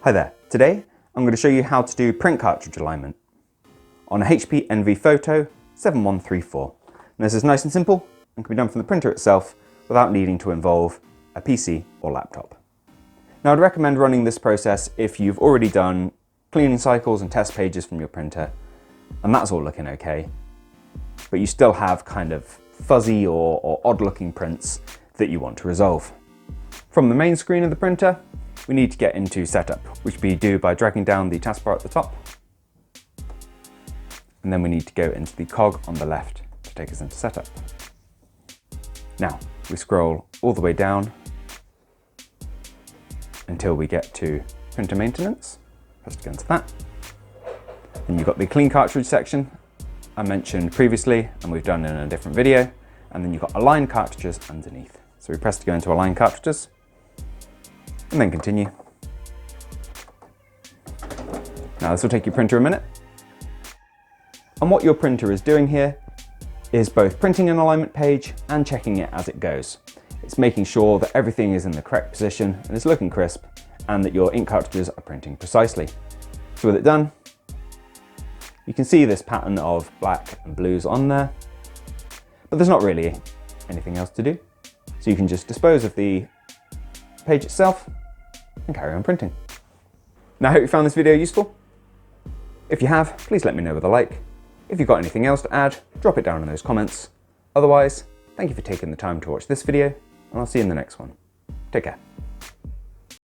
Hi there, today I'm going to show you how to do print cartridge alignment on a HP Envy Photo 7134. And this is nice and simple and can be done from the printer itself without needing to involve a PC or laptop. Now I'd recommend running this process if you've already done cleaning cycles and test pages from your printer and that's all looking okay, but you still have kind of fuzzy or odd looking prints that you want to resolve. From the main screen of the printer, we need to get into setup, which we do by dragging down the taskbar at the top. And then we need to go into the cog on the left to take us into setup. Now, we scroll all the way down until we get to printer maintenance. Press to go into that. Then you've got the clean cartridge section I mentioned previously, and we've done in a different video. And then you've got align cartridges underneath. So we press to go into align cartridges, and then continue. Now this will take your printer a minute. And what your printer is doing here is both printing an alignment page and checking it as it goes. It's making sure that everything is in the correct position and is looking crisp and that your ink cartridges are printing precisely. So with it done, you can see this pattern of black and blues on there, but there's not really anything else to do. So you can just dispose of the page itself and carry on printing. Now I hope you found this video useful. If you have, please let me know with a like. If you've got anything else to add, drop it down in those comments. Otherwise, thank you for taking the time to watch this video, and I'll see you in the next one. Take care.